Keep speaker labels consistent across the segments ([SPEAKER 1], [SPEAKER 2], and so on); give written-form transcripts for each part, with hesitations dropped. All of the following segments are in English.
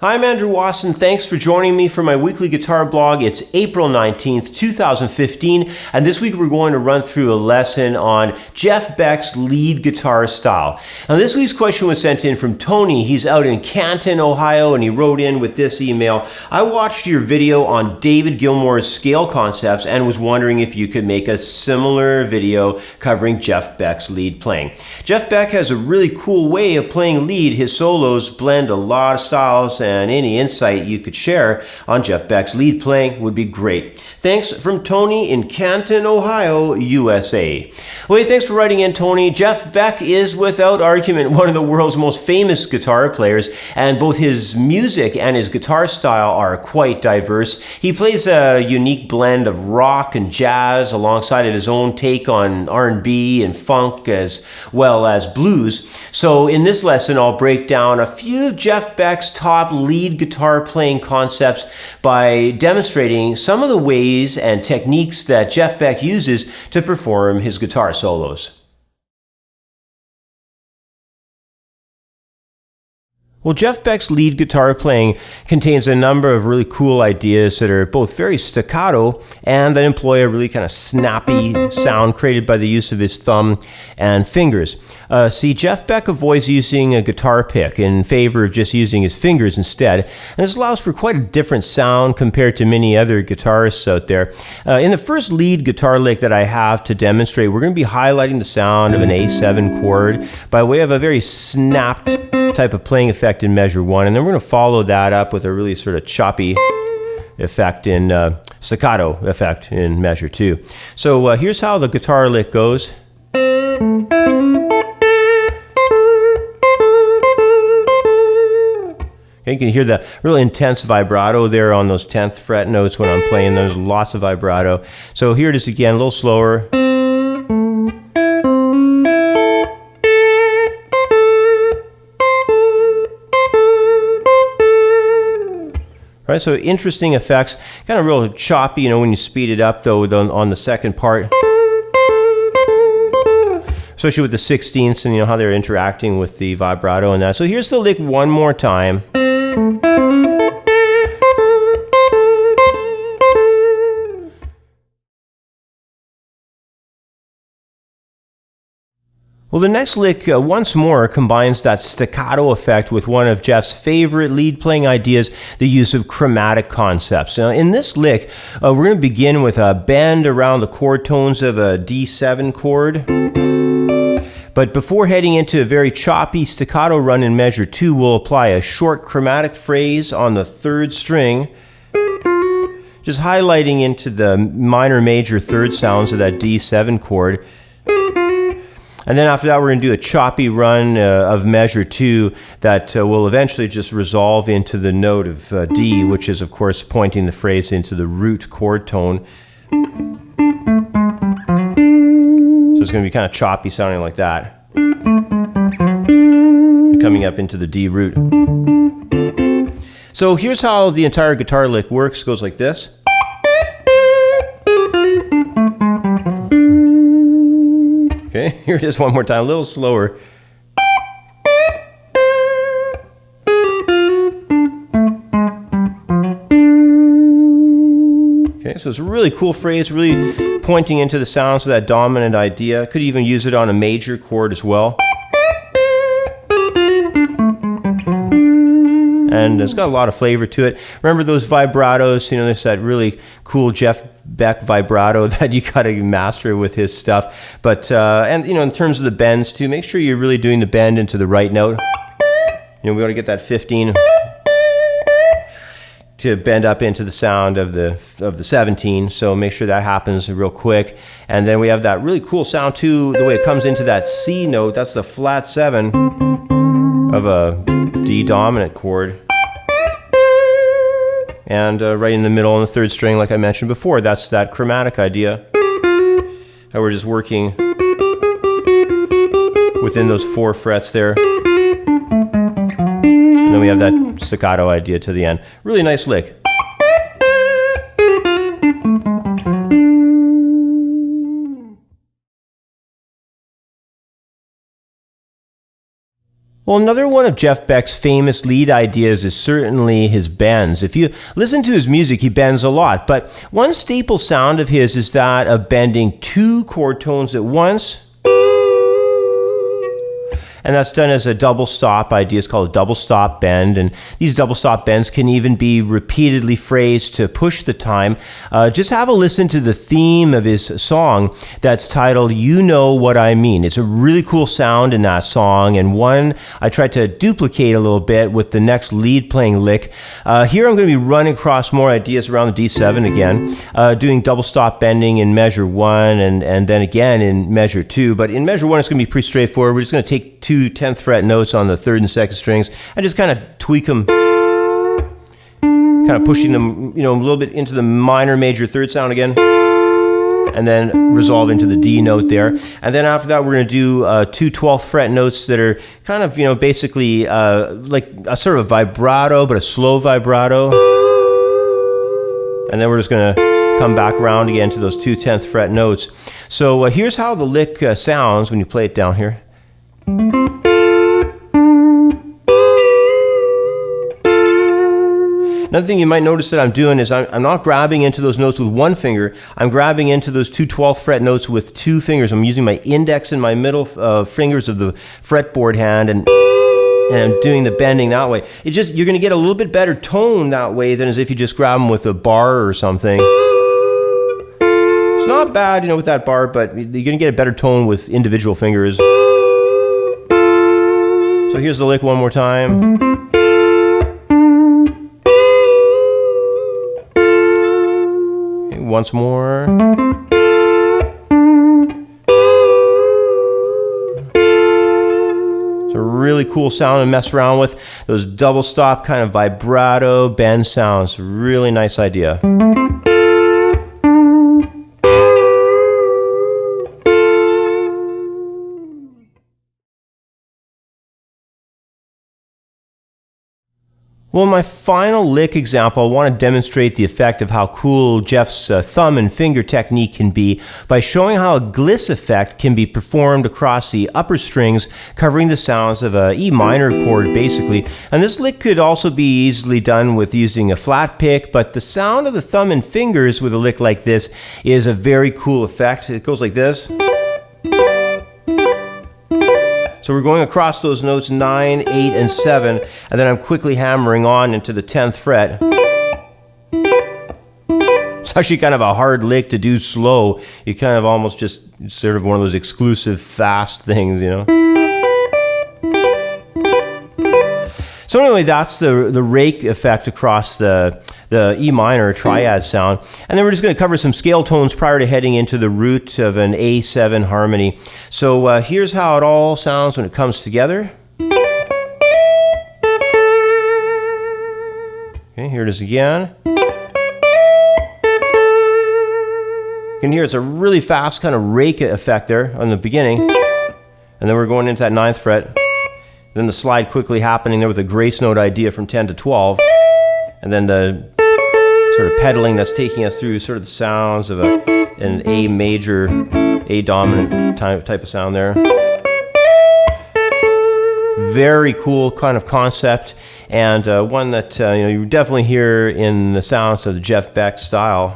[SPEAKER 1] Hi, I'm Andrew Wasson. Thanks for joining me for my weekly guitar blog. It's April 19th, 2015, and this week we're going to run through a lesson on Jeff Beck's lead guitar style. Now, this week's question was sent in from Tony. He's out in Canton, Ohio, and he wrote in with this email. I watched your video on David Gilmour's scale concepts and was wondering if you could make a similar video covering Jeff Beck's lead playing. Jeff Beck has a really cool way of playing lead. His solos blend a lot of styles, and any insight you could share on Jeff Beck's lead playing would be great. Thanks from Tony in Canton, Ohio, USA. Well, hey, thanks for writing in, Tony. Jeff Beck is without argument one of the world's most famous guitar players, and both his music and his guitar style are quite diverse. He plays a unique blend of rock and jazz alongside of his own take on R&B and funk as well as blues. So in this lesson, I'll break down a few of Jeff Beck's top lead guitar playing concepts by demonstrating some of the ways and techniques that Jeff Beck uses to perform his guitar solos. Well, Jeff Beck's lead guitar playing contains a number of really cool ideas that are both very staccato and that employ a really kind of snappy sound created by the use of his thumb and fingers. See, Jeff Beck avoids using a guitar pick in favor of just using his fingers instead, and this allows for quite a different sound compared to many other guitarists out there. In the first lead guitar lick that I have to demonstrate, we're going to be highlighting the sound of an A7 chord by way of a very snapped type of playing effect in measure 1, and then we're going to follow that up with a really sort of choppy effect in staccato effect in measure 2. So here's how the guitar lick goes. Okay, you can hear the really intense vibrato there on those 10th fret notes when I'm playing. There's lots of vibrato. So here it is again, a little slower. Right, so interesting effects, kind of real choppy, when you speed it up though on the second part. Especially with the 16ths and how they're interacting with the vibrato and that. So here's the lick one more time. Well, the next lick, once more, combines that staccato effect with one of Jeff's favorite lead playing ideas, the use of chromatic concepts. Now, in this lick, we're going to begin with a bend around the chord tones of a D7 chord. But before heading into a very choppy staccato run in measure 2, we'll apply a short chromatic phrase on the 3rd string, just highlighting into the minor major 3rd sounds of that D7 chord. And then after that, we're going to do a choppy run of measure 2 that will eventually just resolve into the note of D, which is, of course, pointing the phrase into the root chord tone. So it's going to be kind of choppy sounding like that. Coming up into the D root. So here's how the entire guitar lick works. It goes like this. Okay, here it is one more time, a little slower. Okay, so it's a really cool phrase, really pointing into the sounds of that dominant idea. Could even use it on a major chord as well. And it's got a lot of flavor to it. Remember those vibratos, there's that really cool Jeff Beck vibrato that you got to master with his stuff. But, and in terms of the bends too, make sure you're really doing the bend into the right note. We want to get that 15 to bend up into the sound of the 17. So make sure that happens real quick. And then we have that really cool sound too, the way it comes into that C note. That's the flat 7 of a D dominant chord. And right in the middle on the 3rd string, like I mentioned before, that's that chromatic idea. How we're just working within those 4 frets there. And then we have that staccato idea to the end. Really nice lick. Well, another one of Jeff Beck's famous lead ideas is certainly his bends. If you listen to his music, he bends a lot, but one staple sound of his is that of bending two chord tones at once. And that's done as a double stop idea. It's called a double stop bend. And these double stop bends can even be repeatedly phrased to push the time. Just have a listen to the theme of his song that's titled You Know What I Mean. It's a really cool sound in that song, and one I tried to duplicate a little bit with the next lead playing lick. Here I'm going to be running across more ideas around the D7 again, doing double stop bending in measure 1 and then again in measure 2. But in measure 1 it's going to be pretty straightforward. We're just going to take two 10th fret notes on the 3rd and 2nd strings and just kind of tweak them, kind of pushing them, a little bit into the minor major 3rd sound again, and then resolve into the D note there. And then after that we're going to do two 12th fret notes that are kind of, basically like a sort of a vibrato, but a slow vibrato. And then we're just going to come back around again to those two 10th fret notes. So here's how the lick sounds when you play it down here. Another thing you might notice that I'm doing is I'm not grabbing into those notes with one finger. I'm grabbing into those two 12th fret notes with two fingers. I'm using my index and my middle fingers of the fretboard hand, and I'm doing the bending that way. You're going to get a little bit better tone that way than as if you just grab them with a bar or something. It's not bad, with that bar, but you're going to get a better tone with individual fingers. So here's the lick one more time. Okay, once more. It's a really cool sound to mess around with. Those double stop kind of vibrato bend sounds. Really nice idea. Well, in my final lick example, I want to demonstrate the effect of how cool Jeff's thumb and finger technique can be by showing how a gliss effect can be performed across the upper strings, covering the sounds of a E minor chord, basically. And this lick could also be easily done with using a flat pick, but the sound of the thumb and fingers with a lick like this is a very cool effect. It goes like this. So we're going across those notes 9, 8, and 7, and then I'm quickly hammering on into the 10th fret. It's actually kind of a hard lick to do slow. You kind of almost just sort of one of those exclusive fast things, So anyway, that's the rake effect across the E minor triad sound. And then we're just going to cover some scale tones prior to heading into the root of an A7 harmony. So here's how it all sounds when it comes together. Okay, here it is again. You can hear it's a really fast kind of rake effect there on the beginning. And then we're going into that 9th fret. Then the slide quickly happening there with a grace note idea from 10 to 12. And then the sort of pedaling that's taking us through sort of the sounds of an A major, A dominant type of sound there. Very cool kind of concept, and one that you definitely hear in the sounds of the Jeff Beck style.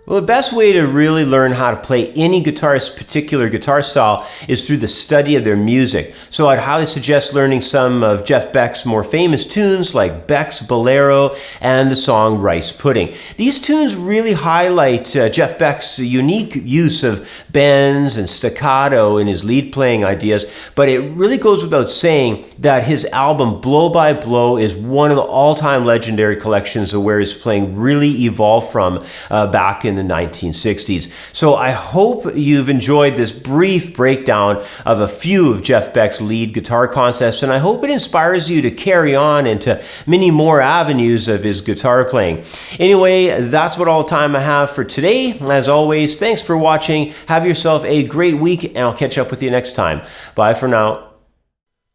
[SPEAKER 1] Well, the best way to really learn how to play any guitarist's particular guitar style is through the study of their music. So I'd highly suggest learning some of Jeff Beck's more famous tunes like Beck's Bolero and the song Rice Pudding. These tunes really highlight Jeff Beck's unique use of bends and staccato in his lead playing ideas, but it really goes without saying that his album Blow by Blow is one of the all-time legendary collections of where his playing really evolved from back in the 1960s. So I hope you've enjoyed this brief breakdown of a few of Jeff Beck's lead guitar concepts, and I hope it inspires you to carry on into many more avenues of his guitar playing. Anyway, that's what all the time I have for today. As always, thanks for watching. Have yourself a great week, and I'll catch up with you next time. Bye for now.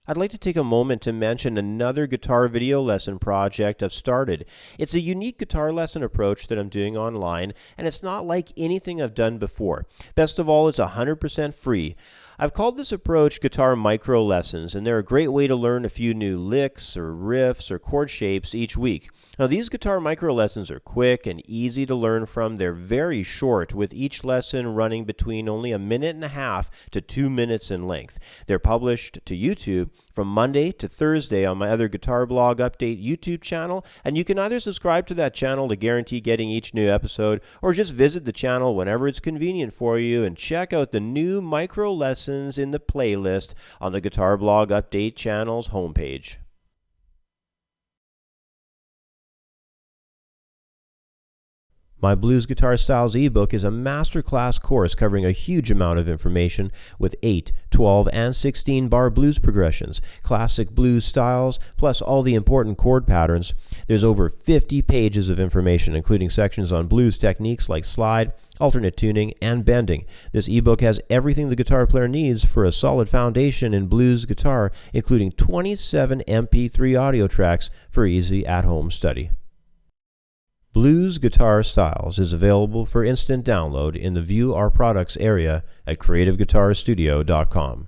[SPEAKER 1] I'd like to take a moment to mention another guitar video lesson project I've started. It's a unique guitar lesson approach that I'm doing online, and it's not like anything I've done before. Best of all, it's 100% free. I've called this approach guitar micro lessons, and they're a great way to learn a few new licks or riffs or chord shapes each week. Now, these guitar micro lessons are quick and easy to learn from. They're very short, with each lesson running between only 1.5 to 2 minutes in length. They're published to YouTube from Monday to Thursday on my other Guitar Blog Update YouTube channel, and you can either subscribe to that channel to guarantee getting each new episode, or just visit the channel whenever it's convenient for you and check out the new micro lessons in the playlist on the Guitar Blog Update channel's homepage. My Blues Guitar Styles ebook is a masterclass course covering a huge amount of information with 8, 12, and 16 bar blues progressions, classic blues styles, plus all the important chord patterns. There's over 50 pages of information, including sections on blues techniques like slide, alternate tuning, and bending. This ebook has everything the guitar player needs for a solid foundation in blues guitar, including 27 MP3 audio tracks for easy at-home study. Blues Guitar Styles is available for instant download in the View Our Products area at creativeguitarstudio.com.